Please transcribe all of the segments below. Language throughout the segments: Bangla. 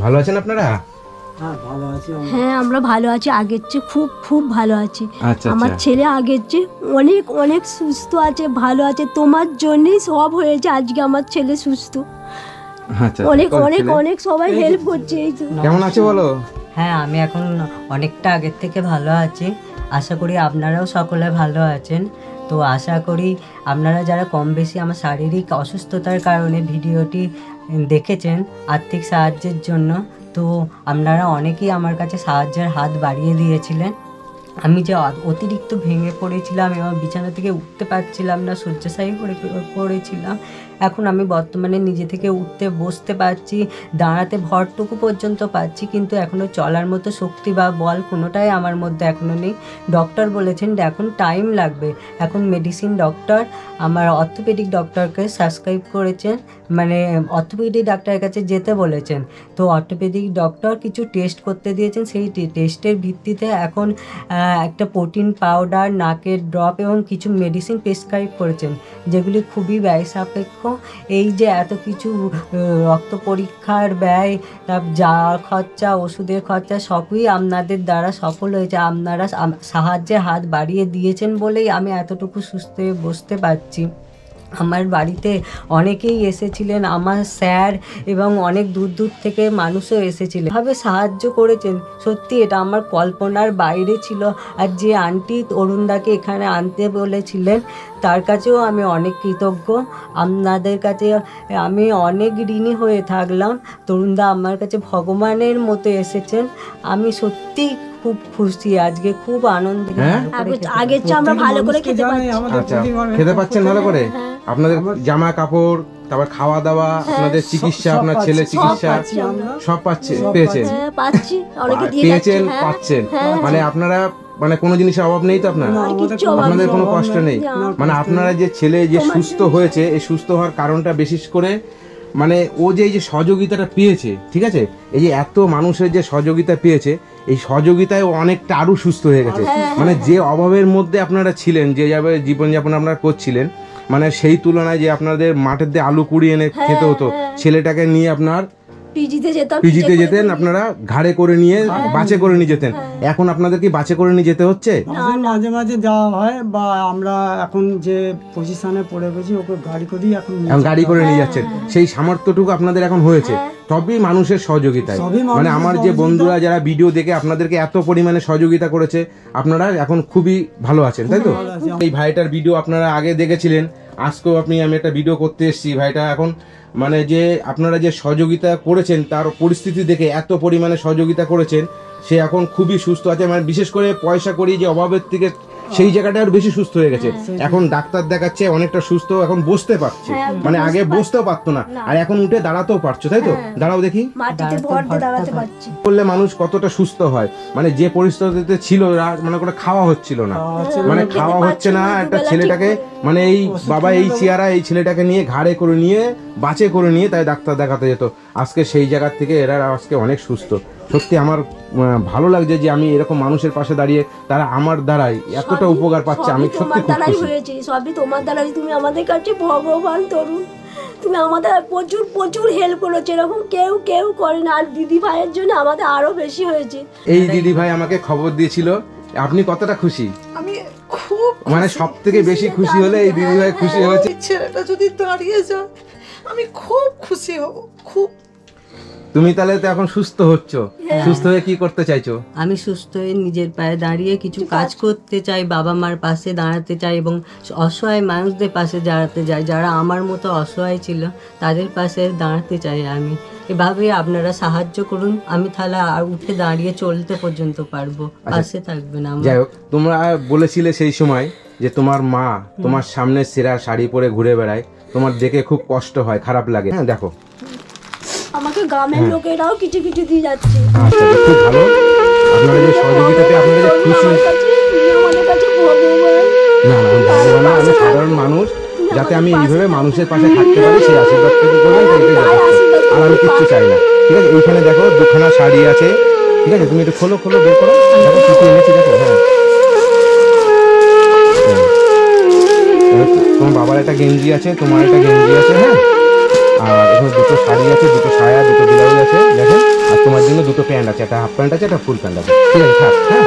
ভালো আছেন আপনারা? হ্যাঁ আমরা ভালো আছি, আগের চেয়ে খুব খুব ভালো আছি। আচ্ছা, আমার ছেলে আগের চেয়ে অনেক অনেক সুস্থ আছে, ভালো আছে। তোমার জন্যই সব হয়েছে আজকে আমার ছেলে সুস্থ। আচ্ছা, অনেক অনেক অনেক সবাই হেল্প করছে। এই তো কেমন আছে বলো? হ্যাঁ আমি এখন অনেকটা আগের থেকে ভালো আছি। আশা করি আপনারাও সকলে ভালো আছেন। তো আশা করি আপনারা যারা কম বেশি আমার শারীরিক অসুস্থতার কারণে ভিডিওটি দেখেছেন আর্থিক সাহায্যের জন্য, তো আপনারা অনেকেই আমার কাছে সাহায্যের হাত বাড়িয়ে দিয়েছিলেন। আমি যে অতিরিক্ত ভেঙে পড়েছিলাম এবং বিছানা থেকে উঠতে পারছিলাম না, শয্যাশায়ী পড়েছিলাম, এখন আমি বর্তমানে নিজে থেকে উঠতে বসতে পারছি, দাঁড়াতে ভরটুকু পর্যন্ত পাচ্ছি, কিন্তু এখনও চলার মতো শক্তি বা বল কোনোটাই আমার মধ্যে এখনও নেই। ডক্টর বলেছেন এখন টাইম লাগবে। এখন মেডিসিন ডক্টর আমার অর্থোপেডিক ডক্টরকে সাবস্ক্রাইব করেছেন, মানে অর্থোপেডিক ডাক্তারের কাছে যেতে বলেছেন। তো অর্থোপেডিক ডক্টর কিছু টেস্ট করতে দিয়েছেন, সেই টেস্টের ভিত্তিতে এখন একটা প্রোটিন পাউডার, নাকের ড্রপ এবং কিছু মেডিসিন প্রেসক্রাইব করেছেন, যেগুলি খুবই ব্যয় সাপেক্ষ। এই যে এত কিছু রক্ত পরীক্ষার ব্যয়, যাওয়ার খরচা, ওষুধের খরচা সবই আপনাদের দ্বারা সফল হয়েছে। আপনারা সাহায্যের হাত বাড়িয়ে দিয়েছেন বলেই আমি এতটুকু সুস্থ হয়ে বসতে পারছি। আমার বাড়িতে অনেকেই এসেছিলেন, আমার স্যার এবং অনেক দূর দূর থেকে মানুষও এসেছিলেন, এভাবে সাহায্য করেছেন। সত্যি এটা আমার কল্পনার বাইরে ছিল। আর যে আন্টি অরুণদাকে এখানে আনতে বলেছিলেন তার কাছেও আমি অনেক কৃতজ্ঞ। আপনাদের কাছে আমি অনেক ঋণী হয়ে থাকলাম। তরুণদা আমার কাছে ভগবানের মতো এসেছেন। আমি সত্যি খুব খুশি, আজকে খুব আনন্দ। আগের চেয়ে আমরা ভালো করে খেতে পাচ্ছি। আচ্ছা, খেতে পাচ্ছেন ভালো করে? আপনাদের জামা কাপড়, তারপর খাওয়া দাওয়া, আপনাদের চিকিৎসা, আপনার ছেলে চিকিৎসা সব পেয়েছেন? পাচ্ছেন। মানে আপনারা মানে কোনো জিনিসের অভাব নেই তো আপনাদের কোনো কষ্ট নেই। মানে আপনারা যে ছেলে যে সুস্থ হয়েছে, এই সুস্থ হওয়ার কারণটা বিশেষ করে মানে ও যে এই যে সহযোগিতাটা পেয়েছে, ঠিক আছে, এই যে এত মানুষের যে সহযোগিতা পেয়েছে, এই সহযোগিতায় অনেকটা আরো সুস্থ হয়ে গেছে। মানে যে অভাবের মধ্যে আপনারা ছিলেন, যে জীবনযাপন আপনারা করছিলেন, মানে সেই তুলনায় যে আপনাদের মাঠের দিয়ে আলু কুড়িয়ে এনে খেতে হতো, ছেলেটাকে নিয়ে আপনার পিজিতে যেতেন, আপনারা ঘাড়ে করে নিয়ে বাসে করে নিয়ে যেতেন। এখন আপনাদের কি বাসে করে নিয়ে যেতে হচ্ছে? মাঝে মাঝে যাওয়া হয়, বা আমরা এখন যে পজিশনে পড়ে গেছি ওকে গাড়ি করে নিয়ে যাচ্ছেন। সেই সামর্থ্যটুকু আপনাদের এখন হয়েছে, সবই মানুষের সহযোগিতায়। মানে আমার যে বন্ধুরা যারা ভিডিও দেখে আপনাদেরকে এত পরিমাণে সহযোগিতা করেছে, আপনারা এখন খুবই ভালো আছেন, তাই তো? এই ভাইটার ভিডিও আপনারা আগে দেখেছিলেন, আজকেও আমি একটা ভিডিও করতে এসেছি। ভাইটা এখন মানে যে আপনারা যে সহযোগিতা করেছেন, তার পরিস্থিতি দেখে এত পরিমাণে সহযোগিতা করেছেন, সে এখন খুবই সুস্থ আছে। মানে বিশেষ করে পয়সা করি যে অভাবের থেকে সেই জায়গাটা আরো বেশি সুস্থ হয়ে গেছে। এখন ডাক্তার দেখাচ্ছে, অনেকটা সুস্থ, এখন বসতে পারছে। মানে আগে বসতেও পারতো না, আর এখন উঠে দাঁড়াতেও পারছো, তাই তো? দাঁড়াও দেখি। বললে মানুষ কতটা সুস্থ হয়। মানে যে পরিস্থিতিতে ছিল, মানে করে খাওয়া হচ্ছিল না, মানে খাওয়া হচ্ছে না, একটা ছেলেটাকে মানে এই বাবা এই চেয়ারা এই ছেলেটাকে নিয়ে ঘাড়ে করে নিয়ে বাসে করে নিয়ে তাই ডাক্তার দেখাতে যেত। আজকে সেই জায়গা থেকে এরা আজকে অনেক সুস্থ। সত্যি আমার ভালো লাগছে যে আমি এরকম মানুষের পাশে দাঁড়িয়ে তারা আমার দ্বারাই এতটা উপকার পাচ্ছে। আমি সত্যি খুব খুশি। সবই তোমার দ্বারাই। তুমি আমাদের কাছে ভগবান তরুণ, তুমি আমাদের প্রচুর প্রচুর হেল্প করেছো, এরকম কেউ করে না। আর দিদি ভাইয়ের জন্য আমাদের আরো বেশি হয়েছে। এই দিদি ভাই আমাকে খবর দিয়েছিল। আপনি কতটা খুশি? আমি খুব মানে সব থেকে বেশি খুশি হলে এই দিদি ভাই খুশি হয়েছে। ছেলেটা যদি দাঁড়িয়ে যায় আমি খুব খুশি হব, খুব। তুমি তাহলে তো এখন সুস্থ হচ্ছ, সুস্থ হয়ে কি করতে চাইছো? আমি সুস্থ হয়ে নিজের পায়ে দাঁড়িয়ে কিছু কাজ করতে চাই, বাবা মার পাশে দাঁড়াতে চাই এবং অসহায় মানুষদের পাশে দাঁড়াতে চাই, যারা আমার মতো অসহায় ছিল তাদের পাশে দাঁড়াতে চাই। আমি এভাবে আপনারা সাহায্য করুন, আমি তাহলে আর উঠে দাঁড়িয়ে চলতে পর্যন্ত পারবো, পাশে থাকবেন। যাই হোক, তোমরা বলেছিলে সেই সময় যে তোমার মা তোমার সামনে সেরা শাড়ি পরে ঘুরে বেড়ায়, তোমার দেখে খুব কষ্ট হয়, খারাপ লাগে। হ্যাঁ দেখো, আমাকে গ্রামের লোকেরাও কিছু দিয়ে যাচ্ছে। আচ্ছা, খুব ভালো। আপনারা যে সহযোগিতাতে আপনারা যে খুশি। না না, আমি সাধারণ মানুষ, যাতে আমি এইভাবে মানুষের পাশে থাকতে পারি সেই আশীর্বাদটুকু করবেন, তাই যথেষ্ট। আর আমি কিচ্ছু চাই না, ঠিক আছে? এইখানে দেখো দুখানা শাড়ি আছে, ঠিক আছে? তুমি একটু খোলো বের করো, দেখো কি কি এনেছি, দেখো। হ্যাঁ, তোমার বাবার একটা গেঞ্জি আছে, তোমার একটা গেঞ্জি আছে, হ্যাঁ, আর এখানে দুটো শাড়ি আছে, দুটো সায়া, দুটো ব্লাউজ আছে, দেখেন। আর দুটো প্যান্ট আছে, একটা হাফ প্যান্ট আছে, একটা ফুল প্যান্ট আছে। ঠিক আছে থাক, হ্যাঁ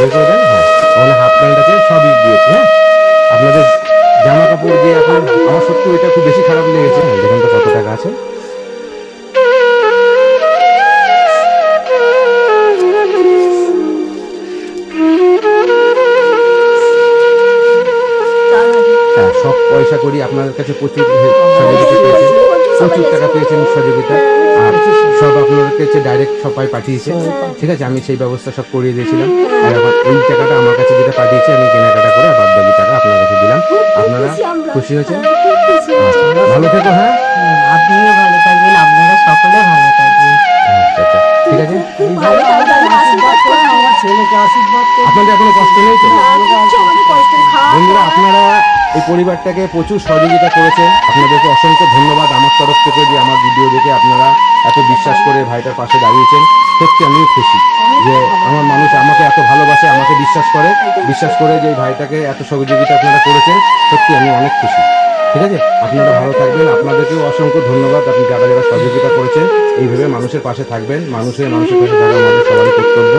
বের করে দেন। হ্যাঁ ওখানে হাফ প্যান্ট আছে, সবই দিয়েছি। হ্যাঁ আপনাদের জামা কাপড় দিয়ে এখন আমার সত্যি এটা খুব বেশি খারাপ লেগেছে। দেখেন তো কত টাকা আছে। হ্যাঁ সব পয়সা করি আপনাদের কাছে প্রচুর সহযোগিতা পেয়েছেন, প্রচুর টাকা পেয়েছেন সহযোগিতা, আর সব আপনাদের কাছে ডাইরেক্ট সবাই পাঠিয়েছে। ঠিক আছে আমি সেই ব্যবস্থা সব করিয়ে দিয়েছিলাম, আর এখন এই টাকাটা আমার কাছে যেটা পাঠিয়েছে আমি কেনাকাটা করে বাদ বাকি টাকা আপনার কাছে দিলাম। আপনারা খুশি হয়েছেন? আচ্ছা, ভালো থেকো। হ্যাঁ আপনিও ভালো থাকবেন, আপনারা সকলে ভালো থাকবেন। আচ্ছা আচ্ছা ঠিক আছে। ভালো থাকবেন, আশীর্বাদ করুন। আমার ছেলেকে আশীর্বাদ করুন। আপনাদের এখনো কষ্ট নেই তো? আমাদের কষ্টের খাওয়া বন্ধুরা আপনারা এই পরিবারটাকে প্রচুর সহযোগিতা করেছেন, আপনাদেরকে অসংখ্য ধন্যবাদ আমার তরফ থেকে যে আমার ভিডিও দেখে আপনারা এত বিশ্বাস করে ভাইটার পাশে দাঁড়িয়েছেন। সত্যি আমিও খুশি যে আমার মানুষ আমাকে এত ভালোবাসে, আমাকে বিশ্বাস করে যে এই ভাইটাকে এত সহযোগিতা আপনারা করেছেন। সত্যি আমি অনেক খুশি। ঠিক আছে আপনারা ভালো থাকবেন, আপনাদেরকেও অসংখ্য ধন্যবাদ। আপনি যারা যারা সহযোগিতা করেছেন এইভাবে মানুষের পাশে থাকবেন, মানুষের পাশে থাকা আমাদের সবারই কর্তব্য।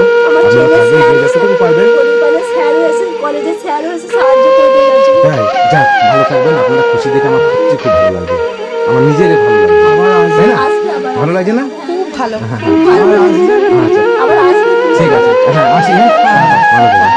আপনারা থাকবেন যে যতটুকু পারবেন। পরিবারের স্যার এসে, কলেজের স্যার এসে সাহায্য করে দিয়ে গেছে। হ্যাঁ যাক ভালো থাকবেন, আপনারা খুশি দেখে আমার সত্যি খুব ভালো লাগবে, আমার নিজেরই ভালো লাগবে, তাই না? আসবে আবার, ভালো লাগছে না? খুব ভালো। হ্যাঁ ভালো লাগছে। আচ্ছা আবার আসবে। ঠিক আছে, হ্যাঁ আসি। হ্যাঁ ভালো থাকবেন।